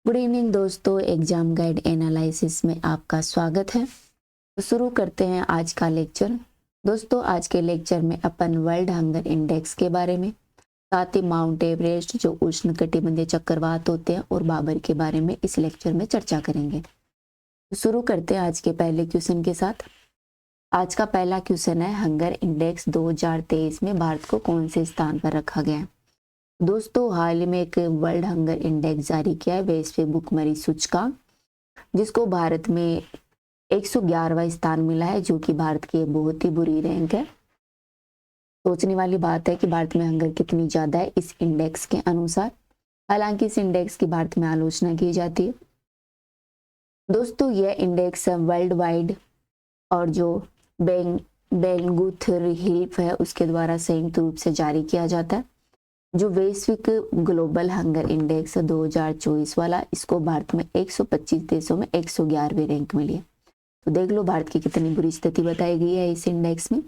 Good evening दोस्तों, exam guide analysis में आपका स्वागत है। तो शुरू करते हैं आज का लेक्चर। दोस्तों, आज के लेक्चर में अपन वर्ल्ड हंगर इंडेक्स के बारे में, साथ ही माउंट एवरेस्ट जो उष्णकटिबंधीय चक्रवात होते हैं और बाबर के बारे में इस लेक्चर में चर्चा करेंगे। तो शुरू करते हैं आज के पहले क्वेश्चन के साथ। आज का पहला क्वेश्चन है, हंगर इंडेक्स 2023 में भारत को कौन से स्थान पर रखा गया है। दोस्तों, हाल ही में एक वर्ल्ड हंगर इंडेक्स जारी किया है, वैश्विक भुखमरी सूचकांक, जिसको भारत में 111वां स्थान मिला है, जो कि भारत की बहुत ही बुरी रैंक है। सोचने वाली बात है कि भारत में हंगर कितनी ज्यादा है इस इंडेक्स के अनुसार। हालांकि इस इंडेक्स की भारत में आलोचना की जाती है। दोस्तों, यह इंडेक्स वर्ल्ड वाइड और जो बेंगुथर हिल्फ है उसके द्वारा संयुक्त रूप से जारी किया जाता है। जो वैश्विक ग्लोबल हंगर इंडेक्स 2024 वाला, इसको भारत में 125 देशों में 111वीं रैंक मिली है। तो देख लो भारत की कितनी बुरी स्थिति बताई गई है इस इंडेक्स में।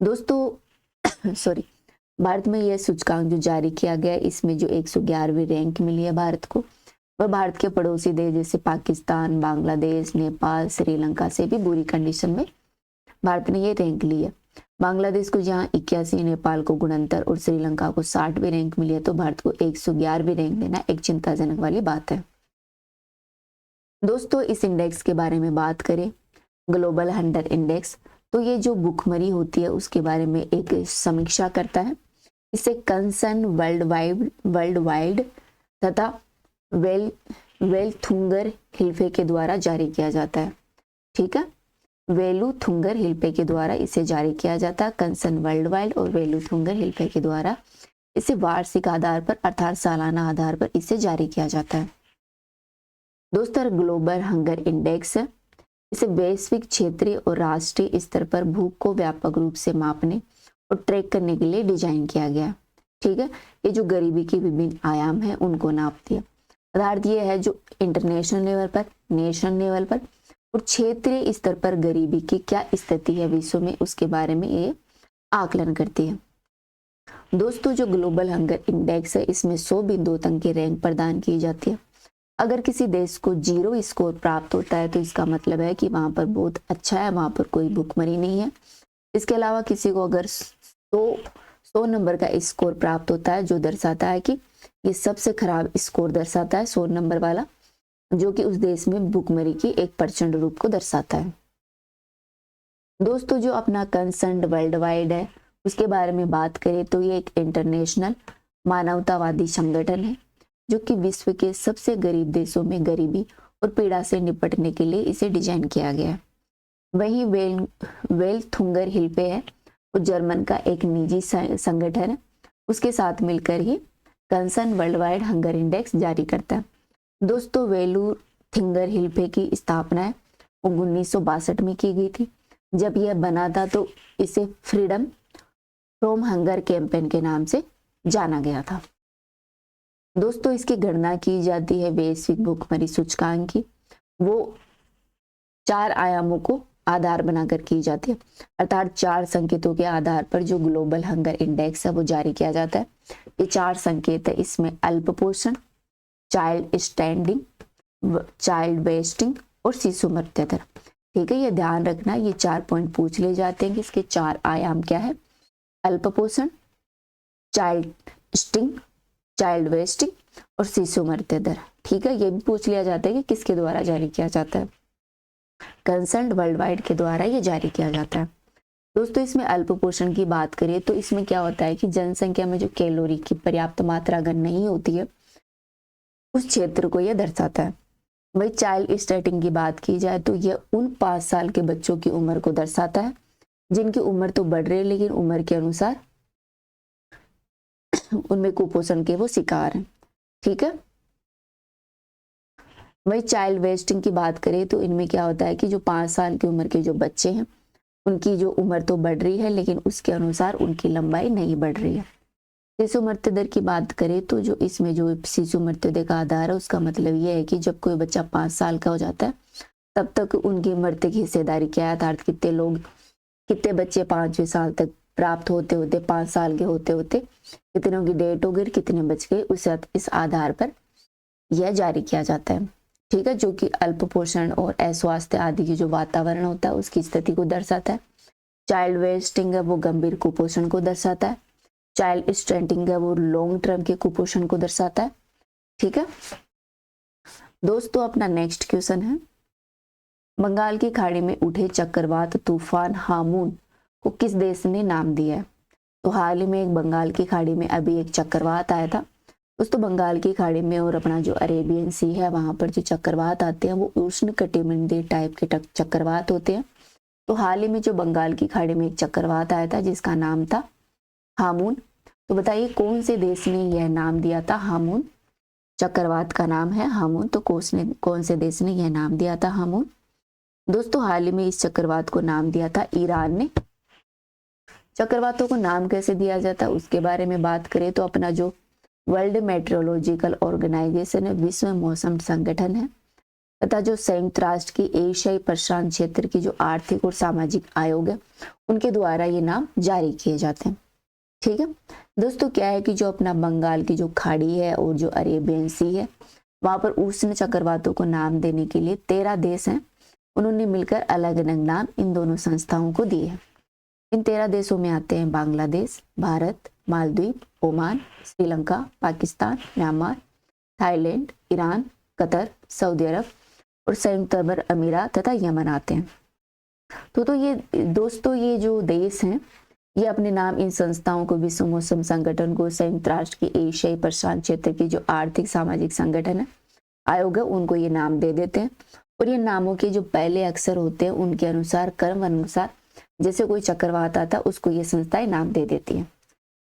दोस्तों सॉरी, भारत में यह सूचकांक जो जारी किया गया है, इसमें जो 111वीं रैंक मिली है भारत को, वह भारत के पड़ोसी देश जैसे पाकिस्तान, बांग्लादेश, नेपाल, श्रीलंका से भी बुरी कंडीशन में भारत ने ये रैंक ली है। बांग्लादेश को जहां 81, नेपाल को 69 और श्रीलंका को 60वीं रैंक मिली है, तो भारत को 111वीं रैंक देना एक चिंताजनक वाली बात है। दोस्तों, इस इंडेक्स के बारे में बात करें, ग्लोबल हंगर इंडेक्स, तो ये जो भुखमरी होती है उसके बारे में एक समीक्षा करता है। इसे कंसर्न वर्ल्ड वाइड तथा वेलथुंगर हिल्फे के द्वारा जारी किया जाता है। ठीक है, वेलुथुंगर हिल्फे के द्वारा इसे जारी किया जाता है। कंसर्न वर्ल्ड वाइड और वेलुथुंगर हिल्फे के द्वारा इसे वार्षिक आधार पर अर्थात सालाना आधार पर इसे जारी किया जाता है। दोस्तों, ग्लोबल हंगर इंडेक्स है, इसे वैश्विक, क्षेत्रीय और राष्ट्रीय स्तर पर भूख को व्यापक रूप से मापने और ट्रैक करने के लिए डिजाइन किया गया। ठीक है, ये जो गरीबी के विभिन्न आयाम है उनको नापती है। आधार ये है जो इंटरनेशनल लेवल पर, नेशनल लेवल पर और क्षेत्रीय स्तर पर गरीबी की क्या स्थिति है विश्व में, उसके बारे में ये आकलन करती है। दोस्तों, जो ग्लोबल हंगर इंडेक्स है, इसमें 100 बिंदुओं तक की रैंक प्रदान की जाती है। अगर किसी देश को 0 स्कोर प्राप्त होता है तो इसका मतलब है कि वहां पर बहुत अच्छा है, वहां पर कोई भुखमरी नहीं है। इसके अलावा किसी को अगर 100 नंबर का स्कोर प्राप्त होता है, जो दर्शाता है कि ये सबसे खराब स्कोर दर्शाता है 100 नंबर वाला, जो कि उस देश में भुखमरी की एक प्रचंड रूप को दर्शाता है। दोस्तों, जो अपना कंसर्न वर्ल्ड वाइड है उसके बारे में बात करें तो ये एक इंटरनेशनल मानवतावादी संगठन है, जो कि विश्व के सबसे गरीब देशों में गरीबी और पीड़ा से निपटने के लिए इसे डिजाइन किया गया है। वहीं वेलथुंगर हिल्फे है, वो जर्मन का एक निजी संगठन है, उसके साथ मिलकर ही Concern Worldwide hunger index जारी करता है। दोस्तों, वेलुथिंगर हिल्फे की स्थापना है वो 1962 में की गई थी। जब यह बना था तो इसे फ्रीडम फ्रॉम हंगर कैंपेन के नाम से जाना गया था। दोस्तों, इसकी गणना की जाती है वैश्विक भुखमरी सूचकांक की, वो 4 आयामों को आधार बनाकर की जाती है, अर्थात 4 संकेतों के आधार पर जो ग्लोबल हंगर इंडेक्स है वो जारी किया जाता है। ये 4 संकेत है, इसमें अल्प पोषण, चाइल्ड स्टैंडिंग, चाइल्ड वेस्टिंग और शिशु मृत्यु दर। ठीक है, ये ध्यान रखना, ये 4 पॉइंट पूछ ले जाते हैं कि इसके 4 आयाम क्या है, अल्प पोषण, चाइल्ड स्टिंग, चाइल्ड वेस्टिंग और शिशु मृत्यु दर। ठीक है, ये भी पूछ लिया जाता है कि किसके द्वारा जारी किया जाता है, कंसर्न वर्ल्ड वाइड के द्वारा ये जारी किया जाता है। दोस्तों, इसमें अल्प पोषण की बात करें तो इसमें क्या होता है कि जनसंख्या में जो कैलोरी की पर्याप्त मात्रा अगर नहीं होती है उस क्षेत्र को यह दर्शाता है। वही चाइल्ड स्टार्टिंग की बात की जाए तो यह उन 5 साल के बच्चों की उम्र को दर्शाता है जिनकी उम्र तो बढ़ रही है लेकिन उम्र के अनुसार उनमें कुपोषण के वो शिकार हैं। ठीक है, वही चाइल्ड वेस्टिंग की बात करें तो इनमें क्या होता है कि जो 5 साल की उम्र के जो बच्चे हैं उनकी जो उम्र तो बढ़ रही है लेकिन उसके अनुसार उनकी लंबाई नहीं बढ़ रही है। शिशु मृत्यु दर की बात करें तो जो इसमें जो शिशु मृत्यु दर का आधार है उसका मतलब यह है कि जब कोई बच्चा 5 साल का हो जाता है तब तक उनकी मृत्यु की हिस्सेदारी क्या है, अर्थात कितने बच्चे 5वें साल तक प्राप्त होते होते 5 साल के होते होते कितनों की डेट हो गई, कितने बच गए, इस आधार पर यह जारी किया जाता है। ठीक है, जो कि अल्प पोषण और अस्वास्थ्य आदि की जो वातावरण होता है उसकी स्थिति को दर्शाता है। चाइल्ड वेस्टिंग है वो गंभीर कुपोषण को दर्शाता है। चाइल्ड स्टंटिंग है वो लॉन्ग टर्म के कुपोषण को दर्शाता है। ठीक है दोस्तों, अपना नेक्स्ट क्वेश्चन है, बंगाल की खाड़ी में उठे चक्रवात तूफान हामून को किस देश ने नाम दिया है? तो हाल ही में एक बंगाल की खाड़ी में अभी एक चक्रवात आया था दोस्तों। बंगाल की खाड़ी में और अपना जो अरेबियन सी है वहां पर जो चक्रवात आते हैं वो उष्ण कटिबंधीय टाइप के चक्रवात होते हैं। तो हाल ही में जो बंगाल की खाड़ी में एक चक्रवात आया था जिसका नाम था हामून। तो बताइए कौन से देश ने यह नाम दिया था हामून? चक्रवात का नाम है हामून, तो कौन से देश ने यह नाम दिया था हामून? दोस्तों हाल ही में इस चक्रवात को नाम दिया था ईरान ने। चक्रवातों को नाम कैसे दिया जाता है उसके बारे में बात करें तो अपना जो वर्ल्ड मेट्रोलॉजिकल ऑर्गेनाइजेशन है, विश्व मौसम संगठन है, तथा जो संयुक्त राष्ट्र की एशियाई प्रशांत क्षेत्र की जो आर्थिक और सामाजिक आयोग है उनके द्वारा ये नाम जारी किए जाते हैं। ठीक है दोस्तों, क्या है कि जो अपना बंगाल की जो खाड़ी है और जो अरेबियन सी है वहां पर उष्ण चक्रवातों को नाम देने के लिए 13 देश हैं, उन्होंने मिलकर अलग अलग नाम इन दोनों संस्थाओं को दिए हैं। इन 13 देशों में आते हैं Bangladesh, Bharat, Maldives, Oman, Sri Lanka, Pakistan, Myanmar, Thailand, Iran, Qatar, Saudi Arabia संयुक्त अरब अमीरात तथा यमन आते हैं। तो ये दोस्तों ये जो देश हैं ये अपने नाम इन संस्थाओं को, विश्व मौसम संगठन को, संयुक्त राष्ट्र की एशियाई प्रशांत क्षेत्र की जो आर्थिक सामाजिक संगठन है आयोग है उनको ये नाम दे देते हैं। और ये नामों के जो पहले अक्षर होते हैं उनके अनुसार क्रम अनुसार जैसे कोई चक्रवात आता है उसको ये संस्थाएं नाम दे देती हैं।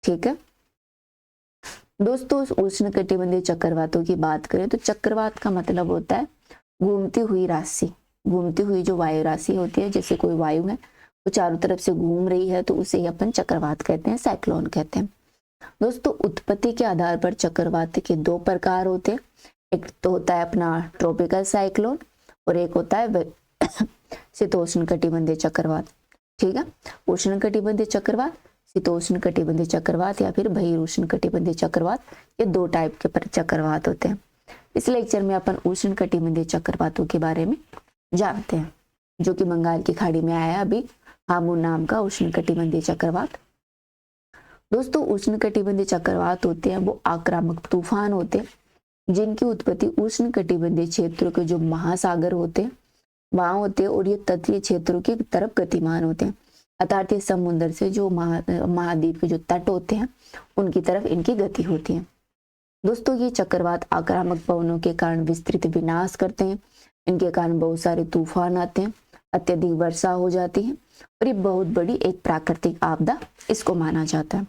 ठीक है दोस्तों, उष्ण कटिबंधीय चक्रवातों की बात करें तो चक्रवात का मतलब होता है घूमती हुई राशि, घूमती हुई जो वायु राशि होती है, जैसे कोई वायु है वो चारों तरफ से घूम रही है तो उसे अपन चक्रवात कहते हैं, साइक्लोन कहते हैं। दोस्तों उत्पत्ति के आधार पर चक्रवात के 2 प्रकार होते हैं, एक तो होता है अपना ट्रॉपिकल साइक्लोन और एक होता है शीतोष्ण कटिबंधीय चक्रवात। ठीक है, उष्ण कटिबंधीय चक्रवात, शीतोष्ण कटिबंधीय चक्रवात या फिर बहिरुष्ण कटिबंधीय चक्रवात, ये 2 टाइप के चक्रवात होते हैं। इस लेक्चर में अपन उष्ण कटिबंधीय चक्रवातों के बारे में जानते हैं, जो कि बंगाल की खाड़ी में आया अभी हामून नाम का उष्ण कटिबंधीय चक्रवात। दोस्तों उष्ण कटिबंधीय चक्रवात होते हैं वो आक्रामक तूफान होते हैं जिनकी उत्पत्ति उष्ण कटिबंधीय क्षेत्रों के जो महासागर होते हैं वहां होते हैं और ये तटीय क्षेत्रों की तरफ गतिमान होते हैं, अर्थात ये समुद्र से जो महाद्वीप के जो तट होते हैं उनकी तरफ इनकी गति होती है। दोस्तों ये चक्रवात आक्रामक पवनों के कारण विस्तृत विनाश करते हैं, इनके कारण बहुत सारे तूफान आते हैं, अत्यधिक वर्षा हो जाती है और ये बहुत बड़ी एक प्राकृतिक आपदा इसको माना जाता है।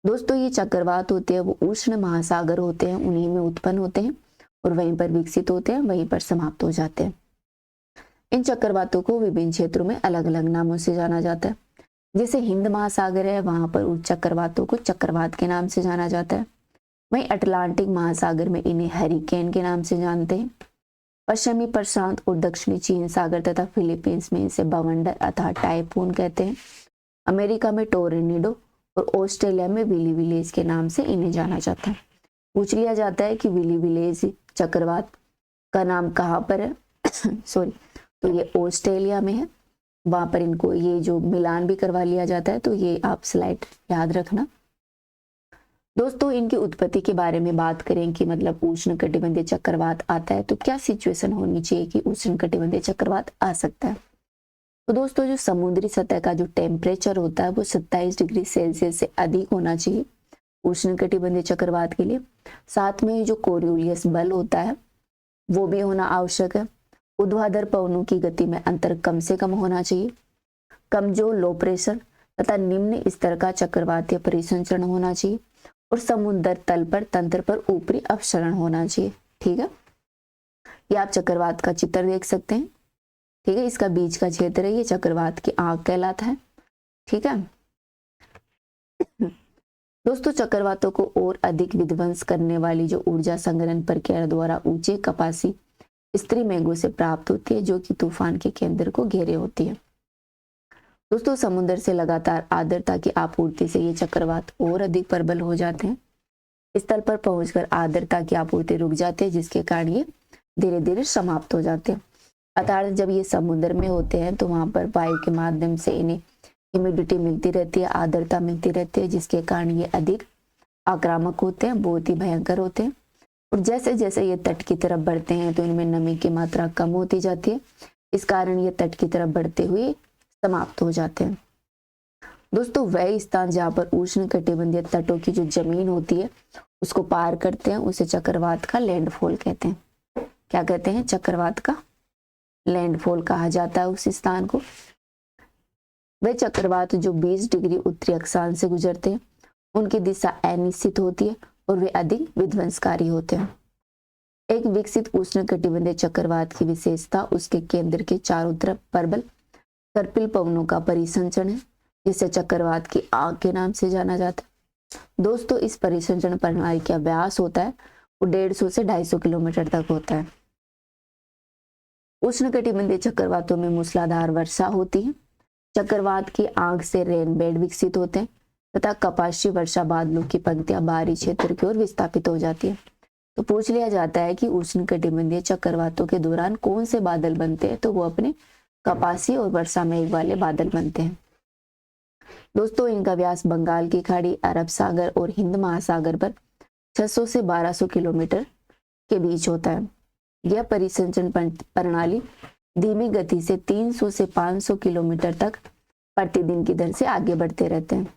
दोस्तों ये चक्रवात होते हैं वो उष्ण महासागर होते हैं, उन्हीं में उत्पन्न होते हैं और वहीं पर विकसित होते हैं, वहीं पर समाप्त हो जाते हैं। इन चक्रवातों को विभिन्न क्षेत्रों में अलग अलग नामों से जाना जाता है। जैसे हिंद महासागर है वहां पर उन चक्रवातों को चक्रवात के नाम से जाना जाता है। वहीं अटलांटिक महासागर में इन्हें हरिकेन के नाम से जानते हैं। पश्चिमी प्रशांत और दक्षिणी चीन सागर तथा फिलीपींस में इसे बवंडर अर्थात टाइफून कहते हैं। अमेरिका में टोर्नेडो और ऑस्ट्रेलिया में विली विलेज के नाम से इन्हें जाना जाता है। पूछ लिया जाता है कि विली विलेज चक्रवात का नाम कहाँ पर है सॉरी, तो ये ऑस्ट्रेलिया में है, वहां पर इनको ये जो मिलान भी करवा लिया जाता है, तो ये आप स्लाइड याद रखना। दोस्तों इनकी उत्पत्ति के बारे में बात करें कि मतलब उष्ण कटिबंधीय चक्रवात आता है तो क्या सिचुएशन होनी चाहिए कि उष्ण कटिबंधीय चक्रवात आ सकता है। तो दोस्तों जो समुद्री सतह का जो टेम्परेचर होता है वो 27 डिग्री सेल्सियस से अधिक होना चाहिए उष्ण कटिबंधीय चक्रवात के लिए। साथ में जो कोरियोलियस बल होता है वो भी होना आवश्यक है। ऊर्ध्वाधर पवनों की गति में अंतर कम से कम होना चाहिए। कमजोर लो प्रेशर तथा निम्न स्तर का चक्रवातीय परिसंचरण होना चाहिए और समुद्र तल पर तंत्र पर ऊपरी अपसरण होना चाहिए। ठीक है, ये आप चक्रवात का चित्र देख सकते हैं। ठीक है, इसका बीच का क्षेत्र है, ये चक्रवात की आंख कहलाता है। ठीक है दोस्तों चक्रवातों को और अधिक विध्वंस करने वाली जो ऊर्जा संग्रहण प्रक्रिया द्वारा ऊंचे कपासी स्त्री मेघों से प्राप्त होती है जो कि तूफान के केंद्र को घेरे होती है। दोस्तों समुद्र से लगातार आर्द्रता की आपूर्ति से ये चक्रवात और अधिक प्रबल हो जाते हैं। इस स्थल पर पहुंचकर आर्द्रता की आपूर्ति रुक जाती है, जिसके कारण ये धीरे धीरे समाप्त हो जाते हैं। अर्थात जब ये समुद्र में होते हैं तो वहां पर वायु के माध्यम से इन्हें ह्यूमिडिटी मिलती रहती है, आर्द्रता मिलती रहती है, जिसके कारण ये अधिक आक्रामक होते हैं, बहुत ही भयंकर होते हैं। और जैसे जैसे ये तट की तरफ बढ़ते हैं तो इनमें नमी की मात्रा कम होती जाती है, इस कारण ये तट की तरफ बढ़ते हुए समाप्त हो जाते हैं। दोस्तों वह स्थान जहाँ पर उष्ण कटिबंधीय तटों की जो जमीन होती है उसको पार करते हैं, उसे चक्रवात का लैंडफॉल कहते हैं। क्या कहते हैं? चक्रवात का लैंडफॉल कहा जाता है उस स्थान को। वे चक्रवात जो 20 डिग्री उत्तरी अक्षांश से गुजरते हैं उनकी दिशा अनिश्चित होती है और वे अधिक विध्वंसकारी होते हैं। एक विकसित उष्ण कटिबंधीय चक्रवात की विशेषता उसके केंद्र के चारों तरफ प्रबल सर्पिल पवनों का परिसंचरण है, जिसे चक्रवात की आग के नाम से जाना जाता है। दोस्तों इस परिसंचरण प्रणाली का व्यास होता है वो 150 से 250 किलोमीटर तक होता है। उष्ण कटिबंधीय चक्रवातों में मूसलाधार वर्षा होती है। चक्रवात की आग से रेन बेड विकसित होते हैं तथा कपाशी वर्षा बादलों की पंक्तियां बाहरी क्षेत्र की ओर विस्थापित हो जाती है। तो पूछ लिया जाता है कि उष्ण कटिबंधीय चक्रवातों के दौरान कौन से बादल बनते हैं, तो वो अपने कपासी और वर्षा मेघ वाले बादल बनते हैं। दोस्तों इनका व्यास बंगाल की खाड़ी, अरब सागर और हिंद महासागर पर 600 से 1200 किलोमीटर के बीच होता है। यह परिसंचरण प्रणाली धीमी गति से 300 से 500 किलोमीटर तक प्रतिदिन की दर से आगे बढ़ते रहते हैं।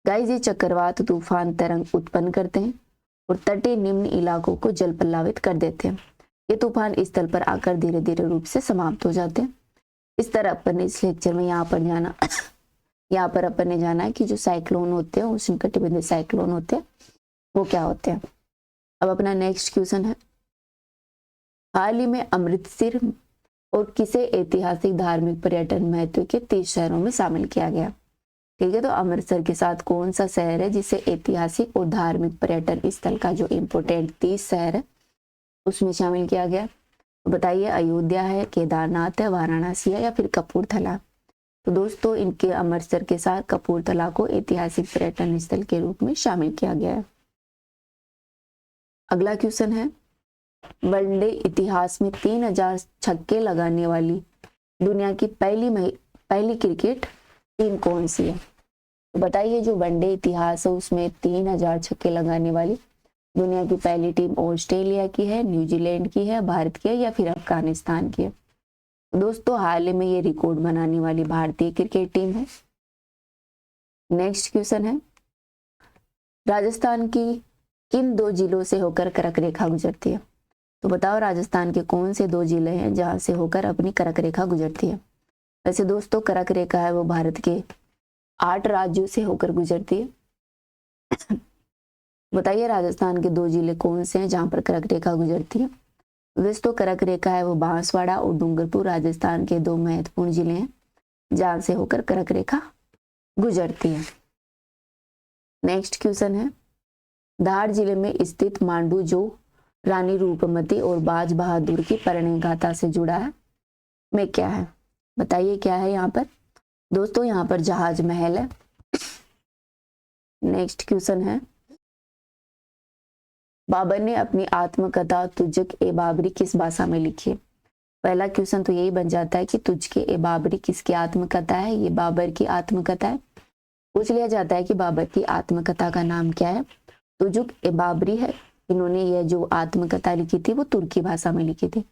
गाइस ये चक्रवात तूफान तरंग उत्पन्न करते हैं और तटीय निम्न इलाकों को जल प्लावित कर देते हैं। ये तूफान इस स्थल पर आकर धीरे धीरे रूप से समाप्त हो जाते हैं। इस तरह अपन ने इस लेक्चर में यहाँ पर अपन ने जाना है कि जो साइक्लोन होते हैं, उष्ण कटिबंधीय साइक्लोन होते हैं, वो क्या होते हैं। अब अपना नेक्स्ट क्वेश्चन है, हाल ही में अमृतसर और किसे ऐतिहासिक धार्मिक पर्यटन महत्व के 30 शहरों में शामिल किया गया? ठीक है, तो अमृतसर के साथ कौन सा शहर है जिसे ऐतिहासिक और धार्मिक पर्यटन स्थल का जो इम्पोर्टेंट 30 शहर है उसमें शामिल किया गया? तो बताइए, अयोध्या है, केदारनाथ है, वाराणसी है या फिर कपूरथला? तो दोस्तों इनके अमृतसर के साथ कपूरथला को ऐतिहासिक पर्यटन स्थल के रूप में शामिल किया गया है। अगला क्वेश्चन है, वनडे इतिहास में 3000 छक्के लगाने वाली दुनिया की पहली क्रिकेट टीम कौन सी है? तो बताइए, जो वनडे इतिहास है उसमें 3000 छक्के लगाने वाली दुनिया की पहली टीम ऑस्ट्रेलिया की है, न्यूजीलैंड की है, भारत की है या फिर अफगानिस्तान की है? दोस्तों हाल ही में ये रिकॉर्ड बनाने वाली भारतीय क्रिकेट टीम है। नेक्स्ट क्वेश्चन है, राजस्थान की किन 2 जिलों से होकर कर्क रेखा गुजरती है? तो बताओ राजस्थान के कौन से 2 जिले हैं जहां से होकर अपनी कर्क रेखा गुजरती है? वैसे दोस्तों कर्क रेखा है वो भारत के 8 राज्यों से होकर गुजरती है। बताइए राजस्थान के 2 जिले कौन से हैं जहां पर कर्क रेखा गुजरती है? दोस्तों कर्क रेखा है वो बांसवाड़ा और डूंगरपुर राजस्थान के 2 महत्वपूर्ण जिले हैं जहां से होकर कर्क रेखा गुजरती है। नेक्स्ट क्वेश्चन है, धार जिले में स्थित मांडू जो रानी रूपमती और बाज बहादुर की परिणय गाथा से जुड़ा है में क्या है? बताइए क्या है यहाँ पर? दोस्तों यहाँ पर जहाज महल है। नेक्स्ट क्वेश्चन है, बाबर ने अपनी आत्मकथा तुझक ए बाबरी किस भाषा में लिखी है? पहला क्वेश्चन तो यही बन जाता है कि तुझके ए बाबरी किसकी आत्मकथा है? ये बाबर की आत्मकथा है। पूछ लिया जाता है कि बाबर की आत्मकथा का नाम क्या है? तुझक ए बाबरी है। इन्होंने यह जो आत्मकथा लिखी थी वो तुर्की भाषा में लिखी थी।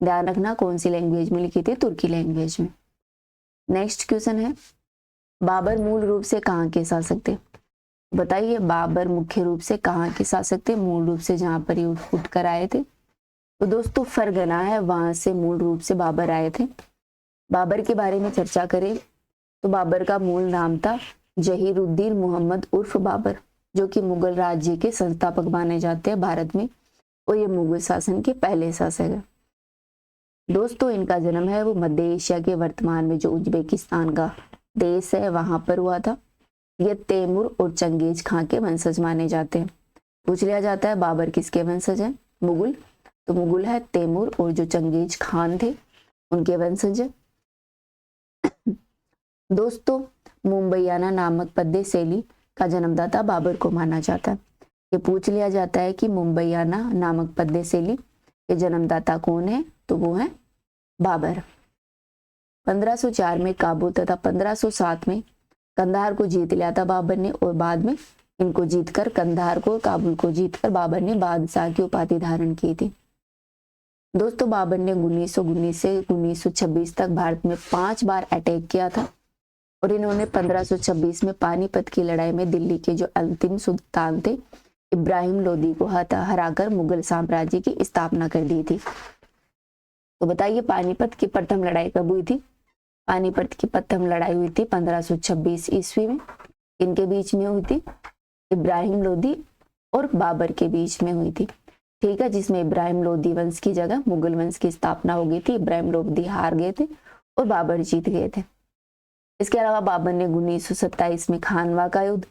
ध्यान रखना कौन सी लैंग्वेज में लिखी थी? तुर्की लैंग्वेज में। नेक्स्ट क्वेश्चन है, बाबर मूल रूप से कहाँ के शासक थे? बताइए बाबर मुख्य रूप से कहाँ के शासक थे? मूल रूप से जहाँ पर ये उठ कर आए थे तो दोस्तों फरगना है, वहां से मूल रूप से बाबर आए थे। बाबर के बारे में चर्चा करें तो बाबर का मूल नाम था जहीरुद्दीन मोहम्मद उर्फ बाबर, जो कि मुगल राज्य के संस्थापक माने जाते हैं भारत में, और ये मुगल शासन के पहले शासक है। दोस्तों इनका जन्म है वो मध्य एशिया के वर्तमान में जो उज्बेकिस्तान का देश है वहां पर हुआ था। ये तैमूर और चंगेज खां के वंशज माने जाते हैं। पूछ लिया जाता है बाबर किसके वंशज हैं? मुगल। तो मुगल है तैमूर, और जो चंगेज खान थे उनके वंशज है। दोस्तों मुंबईयाना नामक पद्य शैली का जन्मदाता बाबर को माना जाता है। ये पूछ लिया जाता है कि मुंबईयाना नामक पद्य शैली के जन्मदाता कौन है, तो वो है बाबर। 1504 में काबुल तथा 1507 में कंधार को जीत लिया था बाबर ने, और बाद में इनको जीतकर, कंधार को काबुल को जीतकर बाबर ने बादशाह की उपाधि धारण की थी। दोस्तों बाबर ने 1919 से 1926 तक भारत में 5 बार अटैक किया था, और इन्होंने 1526 में पानीपत की लड़ाई में दिल्ली के जो अंतिम सुल्तान थे इब्राहिम लोदी को हराकर मुगल साम्राज्य की स्थापना कर दी थी। तो बताइए पानीपत की प्रथम लड़ाई कब हुई थी? पानीपत की प्रथम लड़ाई हुई थी 1526 ईस्वी में। इनके बीच में हुई थी, इब्राहिम लोदी और बाबर के बीच में हुई थी, ठीक है, जिसमें इब्राहिम लोदी वंश की जगह मुगल वंश की स्थापना हो गई थी। इब्राहिम लोदी हार गए थे और बाबर जीत गए थे। इसके अलावा बाबर ने 1927 में खानवा का युद्ध,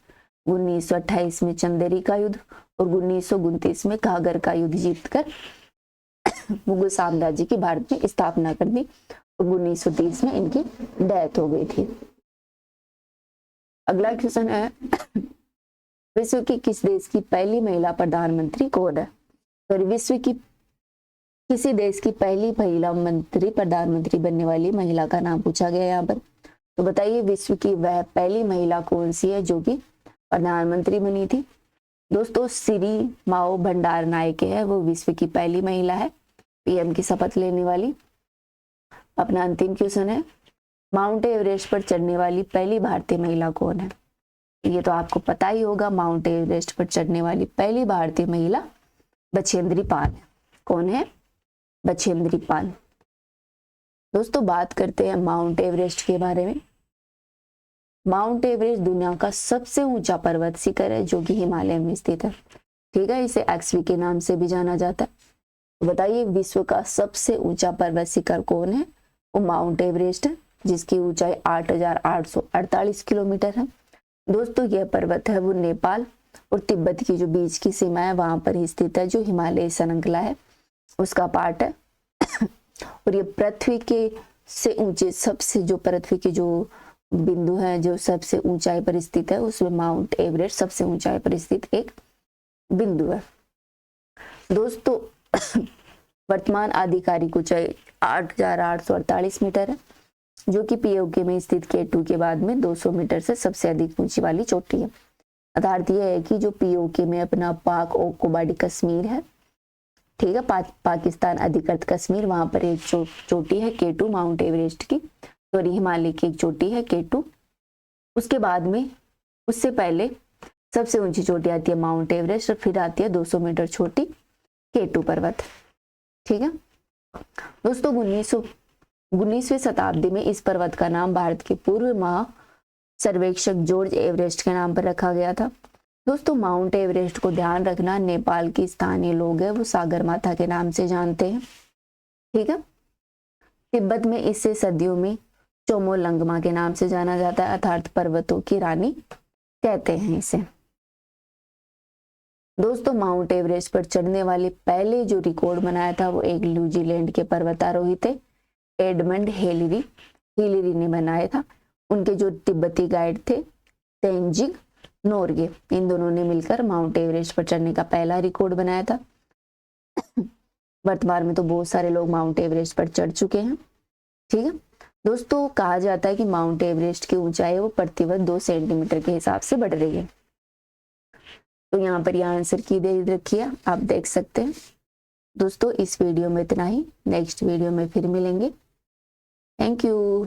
1928 में चंदेरी का युद्ध और 1929 में घाघर का युद्ध जीतकर मुगल साम्राज्य की भारत में स्थापना कर दी, और 1930 में इनकी डेथ हो गई थी। अगला क्वेश्चन है विश्व की किस देश की पहली महिला प्रधानमंत्री कौन है? तो विश्व की किसी देश की पहली महिला प्रधानमंत्री बनने वाली महिला का नाम पूछा गया यहाँ पर। तो बताइए विश्व की वह पहली महिला कौन सी है जो कि प्रधानमंत्री बनी थी? दोस्तों श्री माओ भंडार नायके है, वो विश्व की पहली महिला है पीएम की शपथ लेने वाली। अपना अंतिम क्वेश्चन है माउंट एवरेस्ट पर चढ़ने वाली पहली भारतीय महिला कौन है? ये तो आपको पता ही होगा, माउंट एवरेस्ट पर चढ़ने वाली पहली भारतीय महिला बछेंद्री पाल है। कौन है? बछेंद्री पाल। दोस्तों बात करते हैं माउंट एवरेस्ट के बारे में। माउंट एवरेस्ट दुनिया का सबसे ऊंचा पर्वत शिखर है जो कि हिमालय में स्थित है, ठीक है, इसे एक्सवी के नाम से भी जाना जाता है। तो बताइए विश्व का सबसे ऊंचा पर्वत शिखर कौन है? वो माउंट एवरेस्ट है, जिसकी ऊंचाई 8,848 किलोमीटर है। दोस्तों यह पर्वत है वो नेपाल और तिब्बत की जो बीच की सीमा है वहां पर ही स्थित है, जो हिमालय श्रृंखला है उसका पार्ट है। और ये पृथ्वी के से ऊंचे, सबसे जो पृथ्वी के जो बिंदु है जो सबसे ऊंचाई पर स्थित है, उसमें माउंट एवरेस्ट सबसे ऊंचाई पर स्थित एक बिंदु है। दोस्तों वर्तमान आधिकारिक ऊंचाई 8,848 मीटर है, जो कि पीओके में स्थित K2 के बाद में 200 मीटर से सबसे अधिक ऊंची वाली चोटी है। अर्थात यह है कि जो पीओके में अपना पाक ओकोबाडी कश्मीर है, ठीक है, पाकिस्तान अधिकृत कश्मीर, वहां पर एक चोटी है K2 माउंट एवरेस्ट की, सॉरी हिमालय की एक चोटी है K2। उसके बाद में उससे पहले सबसे ऊंची चोटी आती है माउंट एवरेस्ट, और फिर आती है 200 मीटर छोटी K2 पर्वत, ठीक है। दोस्तों 19वीं शताब्दी में इस पर्वत का नाम भारत के पूर्व महा सर्वेक्षक जॉर्ज एवरेस्ट के नाम पर रखा गया था। दोस्तों माउंट एवरेस्ट को ध्यान रखना, नेपाल की स्थानीय लोग हैं वो सागर माता के नाम से जानते हैं, ठीक है। तिब्बत में इसे सदियों में चोमोलंगमा के नाम से जाना जाता है, अर्थात पर्वतों की रानी कहते हैं इसे। दोस्तों माउंट एवरेस्ट पर चढ़ने वाले पहले जो रिकॉर्ड बनाया था वो एक न्यूजीलैंड के पर्वतारोही थे, एडमंड हिलरी ने बनाया था। उनके जो तिब्बती गाइड थे तेंजिंग नोर्गे, इन दोनों ने मिलकर माउंट एवरेस्ट पर चढ़ने का पहला रिकॉर्ड बनाया था। वर्तमान में तो बहुत सारे लोग माउंट एवरेस्ट पर चढ़ चुके हैं, ठीक है। दोस्तों कहा जाता है कि माउंट एवरेस्ट की ऊंचाई वो प्रतिवर्ष 2 सेंटीमीटर के हिसाब से बढ़ रही है। तो यहाँ पर यह आंसर की दे रखी है, आप देख सकते हैं। दोस्तों इस वीडियो में इतना ही, नेक्स्ट वीडियो में फिर मिलेंगे। Thank you.